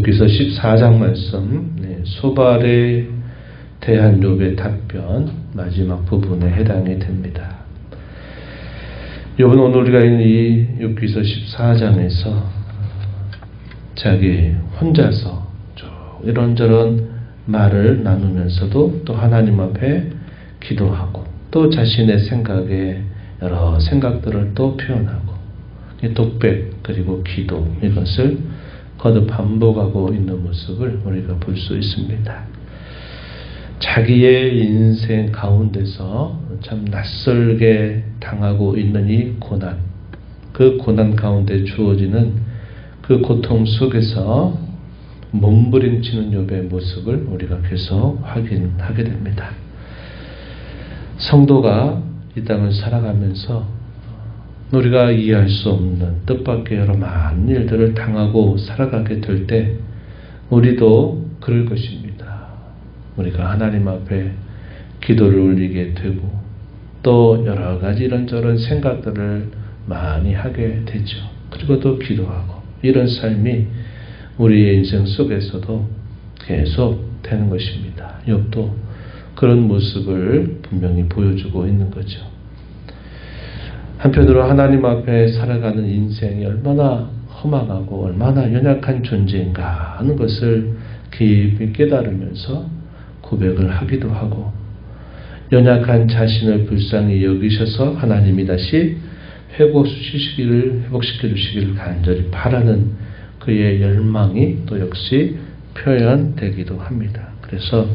욥기서 14장 말씀, 소발에 대한 욥의 답변 마지막 부분에 해당이 됩니다. 욥은 오늘 우리가 있는 이 욥기서 14장에서 자기 혼자서 이런저런 말을 나누면서도 또 하나님 앞에 기도하고 또 자신의 생각에 여러 생각들을 또 표현하고 독백 그리고 기도 이것을 거듭 반복하고 있는 모습을 우리가 볼 수 있습니다. 자기의 인생 가운데서 참 낯설게 당하고 있는 이 고난, 그 고난 가운데 주어지는 그 고통 속에서 몸부림치는 욥의 모습을 우리가 계속 확인하게 됩니다. 성도가 이 땅을 살아가면서 우리가 이해할 수 없는 뜻밖의 여러 많은 일들을 당하고 살아가게 될 때 우리도 그럴 것입니다. 우리가 하나님 앞에 기도를 올리게 되고 또 여러 가지 이런저런 생각들을 많이 하게 되죠. 그리고 또 기도하고 이런 삶이 우리의 인생 속에서도 계속 되는 것입니다. 욥도 그런 모습을 분명히 보여주고 있는 거죠. 한편으로 하나님 앞에 살아가는 인생이 얼마나 허망하고 얼마나 연약한 존재인가 하는 것을 깊이 깨달으면서 고백을 하기도 하고 연약한 자신을 불쌍히 여기셔서 하나님이 다시 회복시켜 주시기를 간절히 바라는 그의 열망이 또 역시 표현되기도 합니다. 그래서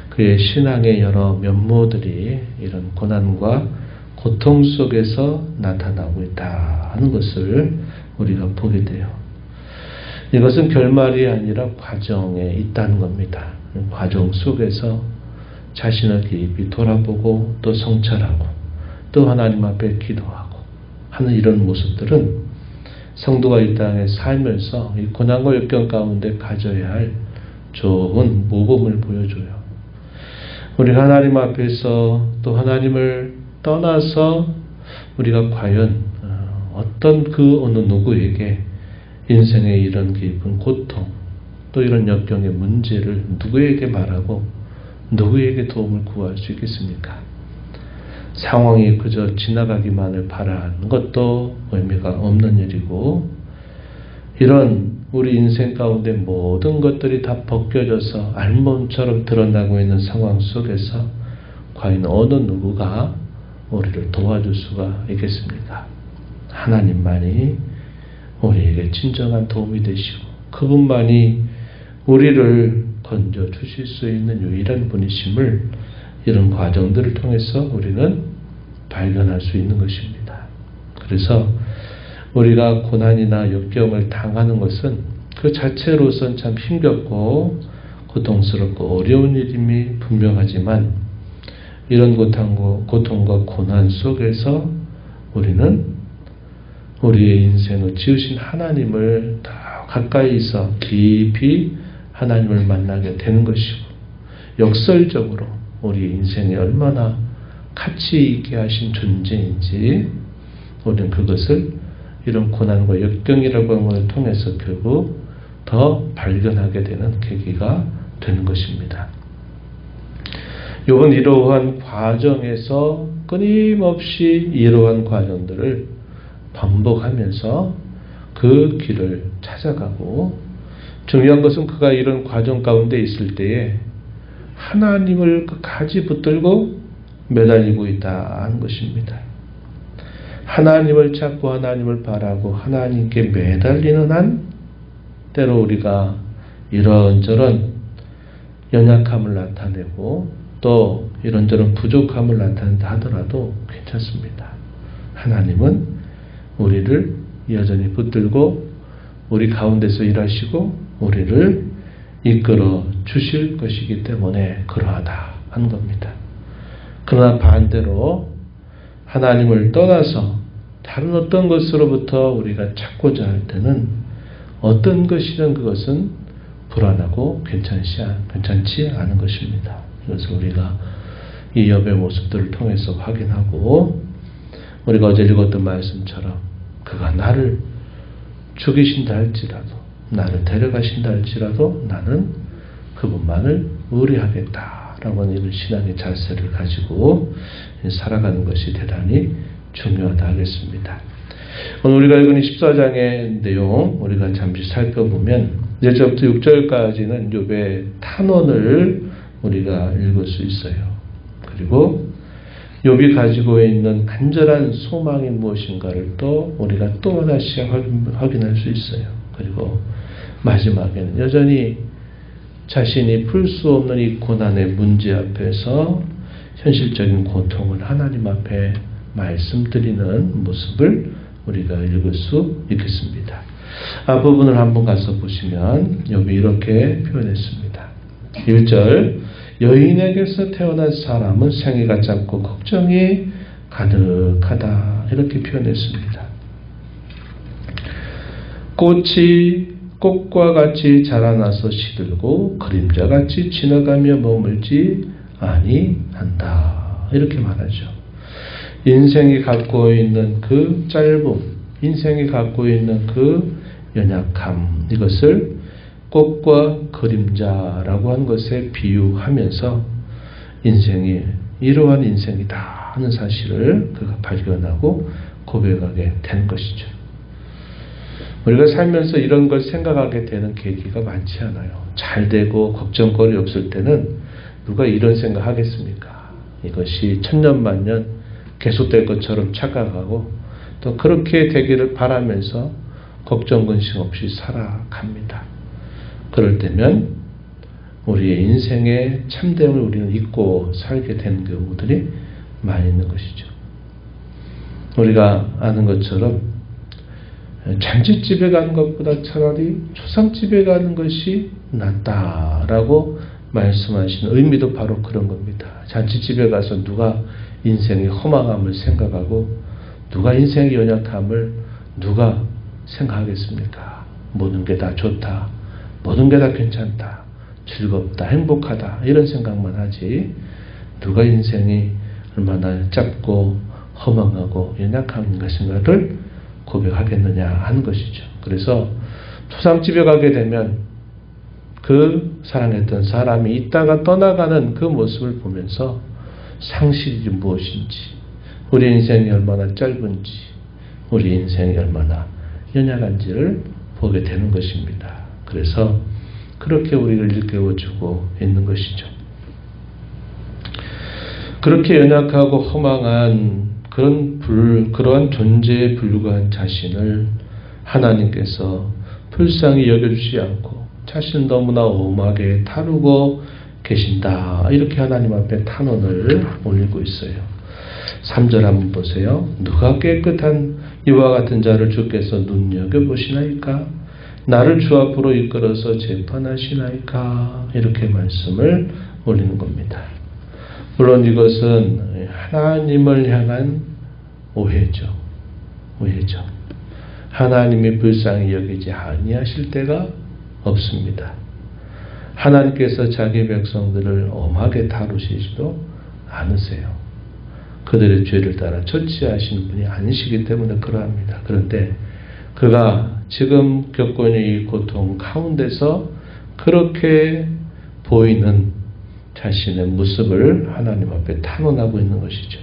그의 신앙의 여러 면모들이 이런 고난과 고통 속에서 나타나고 있다 하는 것을 우리가 보게 돼요. 이것은 결말이 아니라 과정에 있다는 겁니다. 과정 속에서 자신을 깊이 돌아보고 또 성찰하고 또 하나님 앞에 기도하고 하는 이런 모습들은 성도가 이 땅에 살면서 이 고난과 역경 가운데 가져야 할 좋은 모범을 보여줘요. 우리가 하나님 앞에서 또 하나님을 떠나서 우리가 과연 어떤 그 어느 누구에게 인생의 이런 깊은 고통 또 이런 역경의 문제를 누구에게 말하고 누구에게 도움을 구할 수 있겠습니까? 상황이 그저 지나가기만을 바라는 것도 의미가 없는 일이고 이런 우리 인생 가운데 모든 것들이 다 벗겨져서 알몸처럼 드러나고 있는 상황 속에서 과연 어느 누구가 우리를 도와줄 수가 있겠습니까? 하나님만이 우리에게 진정한 도움이 되시고 그분만이 우리를 건져 주실 수 있는 유일한 분이심을 이런 과정들을 통해서 우리는 발견할 수 있는 것입니다. 그래서 우리가 고난이나 역경을 당하는 것은 그 자체로선 참 힘겹고 고통스럽고 어려운 일임이 분명하지만 이런 고통과 고난 속에서 우리는 우리의 인생을 지으신 하나님을 더 가까이서 깊이 하나님을 만나게 되는 것이고 역설적으로 우리 인생이 얼마나 가치 있게 하신 존재인지 우리는 그것을 이런 고난과 역경이라고 하는 것을 통해서 결국 더 발견하게 되는 계기가 되는 것입니다. 욥은 이러한 과정에서 끊임없이 이러한 과정들을 반복하면서 그 길을 찾아가고 중요한 것은 그가 이런 과정 가운데 있을 때에 하나님을 끝까지 붙들고 매달리고 있다는 것입니다. 하나님을 찾고 하나님을 바라고 하나님께 매달리는 한 때로 우리가 이런저런 연약함을 나타내고 또 이런저런 부족함을 나타낸다 하더라도 괜찮습니다. 하나님은 우리를 여전히 붙들고 우리 가운데서 일하시고 우리를 이끌어 주실 것이기 때문에 그러하다 하는 겁니다. 그러나 반대로 하나님을 떠나서 다른 어떤 것으로부터 우리가 찾고자 할 때는 어떤 것이든 그것은 불안하고 괜찮지 않은 것입니다. 그래서 우리가 이 욥의 모습들을 통해서 확인하고 우리가 어제 읽었던 말씀처럼 그가 나를 죽이신다 할지라도 나를 데려가신다 할지라도 나는 그분만을 의뢰하겠다라고 하는 이런 신앙의 자세를 가지고 살아가는 것이 대단히 중요하다 하겠습니다. 오늘 우리가 읽은 14장의 내용 우리가 잠시 살펴보면 1절부터 6절까지는 욥의 탄원을 우리가 읽을 수 있어요. 그리고 욥이 가지고 있는 간절한 소망이 무엇인가를 또 우리가 또 하나씩 확인할 수 있어요. 그리고 마지막에는 여전히 자신이 풀 수 없는 이 고난의 문제 앞에서 현실적인 고통을 하나님 앞에 말씀드리는 모습을 우리가 읽을 수 있겠습니다. 앞부분을 한번 가서 보시면 욥이 이렇게 표현했습니다. 1절 여인에게서 태어난 사람은 생애가 짧고 걱정이 가득하다 이렇게 표현했습니다. 꽃이 꽃과 같이 자라나서 시들고 그림자같이 지나가며 머물지 아니한다 이렇게 말하죠. 인생이 갖고 있는 그 짧음, 인생이 갖고 있는 그 연약함, 이것을 꽃과 그림자라고 한 것에 비유하면서 인생이 이러한 인생이다 하는 사실을 그가 발견하고 고백하게 된 것이죠. 우리가 살면서 이런 걸 생각하게 되는 계기가 많지 않아요. 잘 되고 걱정거리 없을 때는 누가 이런 생각 하겠습니까? 이것이 천년만년 계속될 것처럼 착각하고 또 그렇게 되기를 바라면서 걱정 근심 없이 살아갑니다. 그럴 때면 우리의 인생의 참됨을 우리는 잊고 살게 되는 경우들이 많이 있는 것이죠. 우리가 아는 것처럼 잔치집에 가는 것보다 차라리 초상집에 가는 것이 낫다라고 말씀하시는 의미도 바로 그런 겁니다. 잔치집에 가서 누가 인생의 허망함을 생각하고 누가 인생의 연약함을 누가 생각하겠습니까? 모든 게 다 좋다. 모든 게 다 괜찮다. 즐겁다. 행복하다. 이런 생각만 하지 누가 인생이 얼마나 짧고 허망하고 연약한 것인가를 고백하겠느냐 하는 것이죠. 그래서 초상집에 가게 되면 그 사랑했던 사람이 있다가 떠나가는 그 모습을 보면서 상실이 무엇인지, 우리 인생이 얼마나 짧은지, 우리 인생이 얼마나 연약한지를 보게 되는 것입니다. 그래서 그렇게 우리를 일깨워주고 있는 것이죠. 그렇게 연약하고 허망한 그러한 존재에 불과한 자신을 하나님께서 불쌍히 여겨주지 않고 자신을 너무나 엄하게 다루고 계신다. 이렇게 하나님 앞에 탄원을 올리고 있어요. 3절 한번 보세요. 누가 깨끗한 이와 같은 자를 주께서 눈여겨보시나이까? 나를 주 앞으로 이끌어서 재판하시나이까? 이렇게 말씀을 올리는 겁니다. 물론 이것은 하나님을 향한 오해죠. 오해죠. 하나님이 불쌍히 여기지 아니하실 때가 없습니다. 하나님께서 자기 백성들을 엄하게 다루시지도 않으세요. 그들의 죄를 따라 처치하시는 분이 아니시기 때문에 그러합니다. 그런데 그가 지금 겪고 있는 이 고통 가운데서 그렇게 보이는 자신의 모습을 하나님 앞에 탄원하고 있는 것이죠.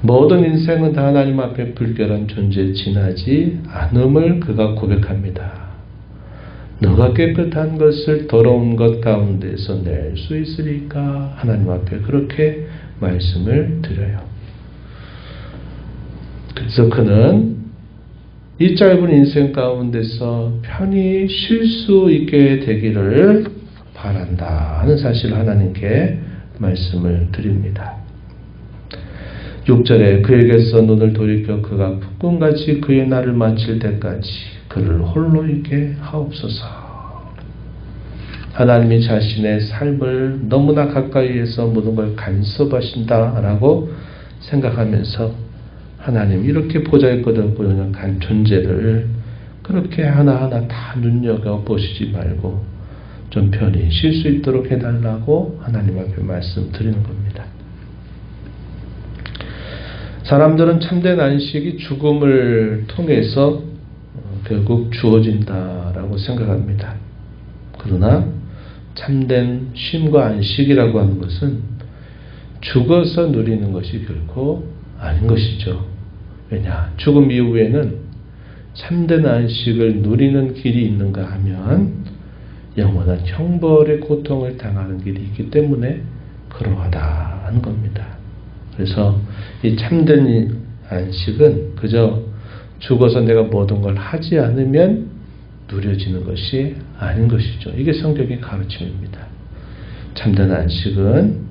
모든 인생은 다 하나님 앞에 불결한 존재에 지나지 않음을 그가 고백합니다. 너가 깨끗한 것을 더러운 것 가운데서 낼 수 있으리까? 하나님 앞에 그렇게 말씀을 드려요. 그래서 그는 이 짧은 인생 가운데서 편히 쉴 수 있게 되기를 바란다 하는 사실을 하나님께 말씀을 드립니다. 6절에 그에게서 눈을 돌이켜 그가 푹꿈같이 그의 날을 마칠 때까지 그를 홀로 있게 하옵소서. 하나님이 자신의 삶을 너무나 가까이에서 모든 걸 간섭하신다라고 생각하면서 하나님 이렇게 보잘것없고 연약한 존재를 그렇게 하나하나 다 눈여겨보시지 말고 좀 편히 쉴 수 있도록 해달라고 하나님 앞에 말씀드리는 겁니다. 사람들은 참된 안식이 죽음을 통해서 결국 주어진다라고 하고 생각합니다. 그러나 참된 쉼과 안식이라고 하는 것은 죽어서 누리는 것이 결코 아닌 것이죠. 왜냐? 죽음 이후에는 참된 안식을 누리는 길이 있는가 하면 영원한 형벌의 고통을 당하는 길이 있기 때문에 그러하다는 겁니다. 그래서 이 참된 안식은 그저 죽어서 내가 모든 걸 하지 않으면 누려지는 것이 아닌 것이죠. 이게 성경의 가르침입니다. 참된 안식은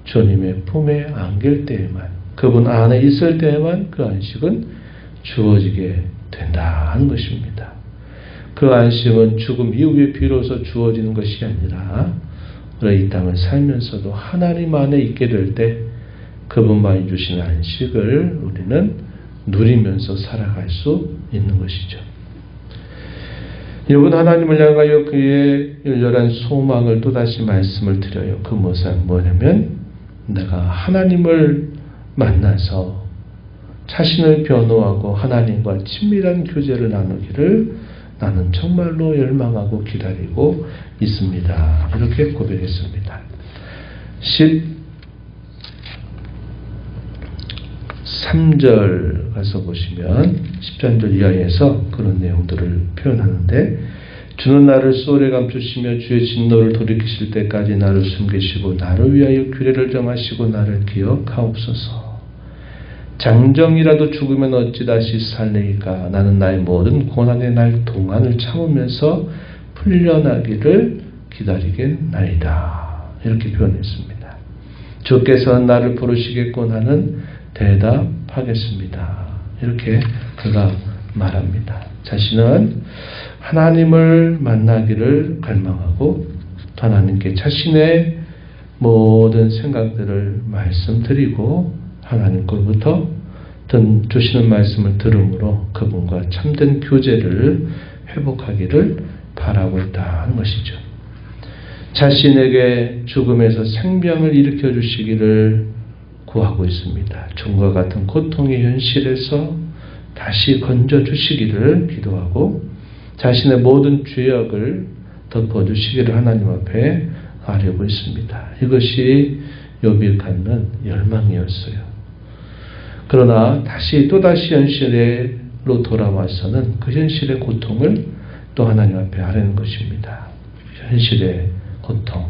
주님의 품에 안길 때에만, 그분 안에 있을 때에만 그 안식은 주어지게 된다는 것입니다. 그 안식은 죽음 이후에 비로소 주어지는 것이 아니라 우리가 이 땅을 살면서도 하나님 안에 있게 될 때 그분만이 주신 안식을 우리는 누리면서 살아갈 수 있는 것이죠. 여러분, 하나님을 향하여 그의 열렬한 소망을 또다시 말씀을 드려요. 그 무엇은 뭐냐면 내가 하나님을 만나서 자신을 변호하고 하나님과 친밀한 교제를 나누기를 나는 정말로 열망하고 기다리고 있습니다. 이렇게 고백했습니다. 13절 가서 보시면 13절 이하에서 그런 내용들을 표현하는데, 주는 나를 소홀에 감추시며 주의 진노를 돌이키실 때까지 나를 숨기시고 나를 위하여 규례를 정하시고 나를 기억하옵소서. 장정이라도 죽으면 어찌 다시 살리이까. 나는 나의 모든 고난의 날 동안을 참으면서 풀려나기를 기다리겠나이다. 이렇게 표현했습니다. 주께서 나를 부르시겠고 나는 대답하겠습니다. 이렇게 그가 말합니다. 자신은 하나님을 만나기를 갈망하고 하나님께 자신의 모든 생각들을 말씀드리고 하나님께로부터 주시는 말씀을 들음으로 그분과 참된 교제를 회복하기를 바라고 있다는 것이죠. 자신에게 죽음에서 생명을 일으켜 주시기를 구하고 있습니다. 죽음과 같은 고통의 현실에서 다시 건져 주시기를 기도하고 자신의 모든 죄악을 덮어 주시기를 하나님 앞에 아뢰고 있습니다. 이것이 욥이 갖는 열망이었어요. 그러나 또다시 현실로 돌아와서는 그 현실의 고통을 또 하나님 앞에 아뢰는 것입니다. 현실의 고통,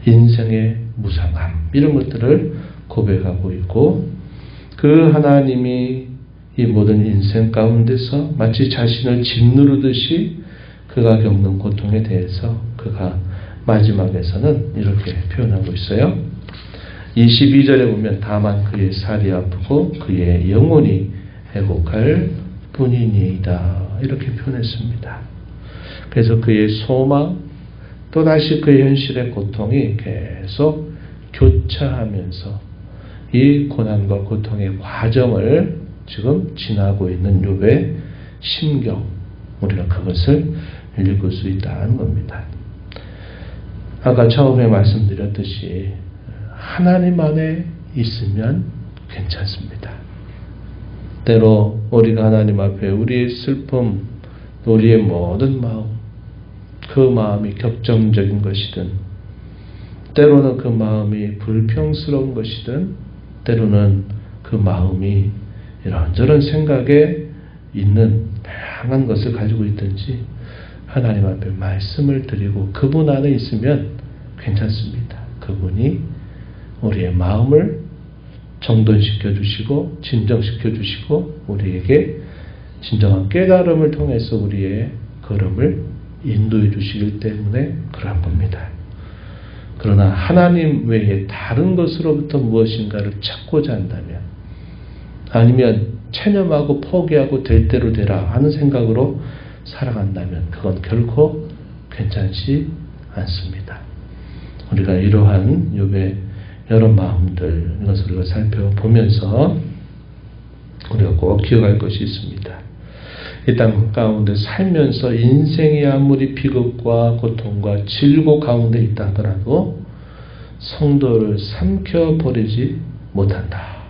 인생의 무상함, 이런 것들을 고백하고 있고, 그 하나님이 이 모든 인생 가운데서 마치 자신을 짓누르듯이 그가 겪는 고통에 대해서 그가 마지막에서는 이렇게 표현하고 있어요. 22절에 보면 다만 그의 살이 아프고 그의 영혼이 회복할 뿐이니이다. 이렇게 표현했습니다. 그래서 그의 소망, 또다시 그의 현실의 고통이 계속 교차하면서 이 고난과 고통의 과정을 지금 지나고 있는 욥의 심경, 우리가 그것을 읽을 수 있다는 겁니다. 아까 처음에 말씀드렸듯이 하나님 안에 있으면 괜찮습니다. 때로 우리가 하나님 앞에 우리의 슬픔, 우리의 모든 마음, 그 마음이 격정적인 것이든, 때로는 그 마음이 불평스러운 것이든, 때로는 그 마음이 이런저런 생각에 있는 다양한 것을 가지고 있든지 하나님 앞에 말씀을 드리고 그분 안에 있으면 괜찮습니다. 그분이 우리의 마음을 정돈시켜 주시고 진정시켜 주시고 우리에게 진정한 깨달음을 통해서 우리의 걸음을 인도해 주시기 때문에 그러한 겁니다. 그러나 하나님 외에 다른 것으로부터 무엇인가를 찾고자 한다면, 아니면 체념하고 포기하고 될 대로 되라 하는 생각으로 살아간다면 그건 결코 괜찮지 않습니다. 우리가 이러한 욥의 여러 마음들, 이것을 우리가 살펴보면서 우리가 꼭 기억할 것이 있습니다. 이 땅 가운데 살면서 인생이 아무리 비극과 고통과 질고 가운데 있다 하더라도 성도를 삼켜버리지 못한다.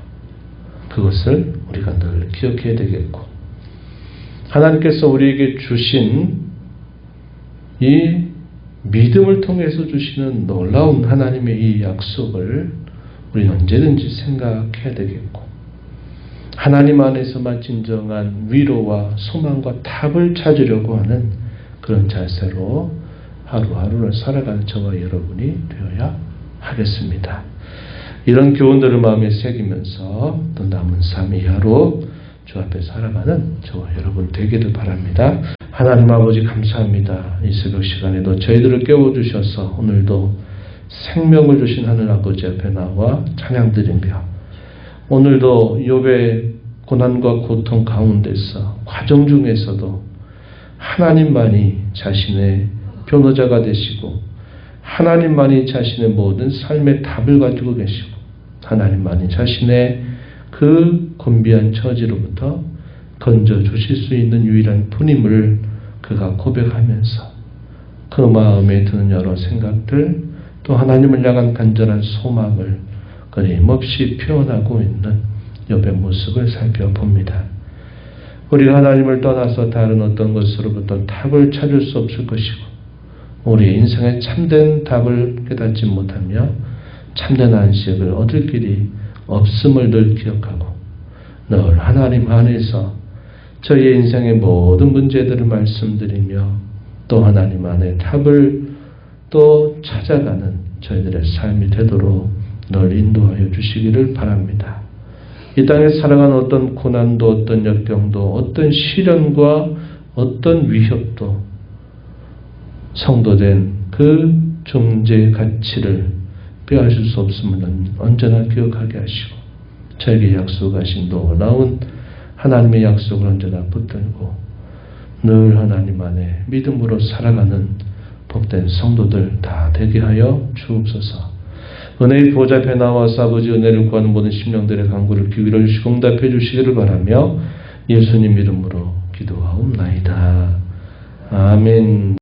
그것을 우리가 늘 기억해야 되겠고, 하나님께서 우리에게 주신 이 믿음을 통해서 주시는 놀라운 하나님의 이 약속을 우리는 언제든지 생각해야 되겠고, 하나님 안에서만 진정한 위로와 소망과 답을 찾으려고 하는 그런 자세로 하루하루를 살아가는 저와 여러분이 되어야 하겠습니다. 이런 교훈들을 마음에 새기면서 또 남은 3일 하루 주 앞에 살아가는 저와 여러분 되기를 바랍니다. 하나님 아버지 감사합니다. 이 새벽 시간에도 저희들을 깨워주셔서 오늘도 생명을 주신 하늘 아버지 앞에 나와 찬양드리며, 오늘도 욥의 고난과 고통 가운데서 과정 중에서도 하나님만이 자신의 변호자가 되시고, 하나님만이 자신의 모든 삶의 답을 가지고 계시고, 하나님만이 자신의 그 곤비한 처지로부터 건져주실 수 있는 유일한 분임을 그가 고백하면서 그 마음에 드는 여러 생각들, 또 하나님을 향한 간절한 소망을 끊임없이 표현하고 있는 욥의 모습을 살펴봅니다. 우리가 하나님을 떠나서 다른 어떤 것으로부터 답을 찾을 수 없을 것이고, 우리의 인생의 참된 답을 깨닫지 못하며 참된 안식을 얻을 길이 없음을 늘 기억하고, 늘 하나님 안에서 저희의 인생의 모든 문제들을 말씀드리며 또 하나님 안에 답을 또 찾아가는 저희들의 삶이 되도록 늘 인도하여 주시기를 바랍니다. 이 땅에 살아가는 어떤 고난도, 어떤 역경도, 어떤 시련과 어떤 위협도 성도된 그 존재의 가치를 빼앗을 수 없음을 언제나 기억하게 하시고, 저에게 약속하신 놀라운 하나님의 약속을 언제나 붙들고 늘 하나님 안에 믿음으로 살아가는 복된 성도들 다 되게 하여 주옵소서. 은혜의 보좌 앞에 나와서 아버지 은혜를 구하는 모든 심령들의 간구를 귀로 주시고 응답해 주시기를 바라며 예수님 이름으로 기도하옵나이다. 아멘.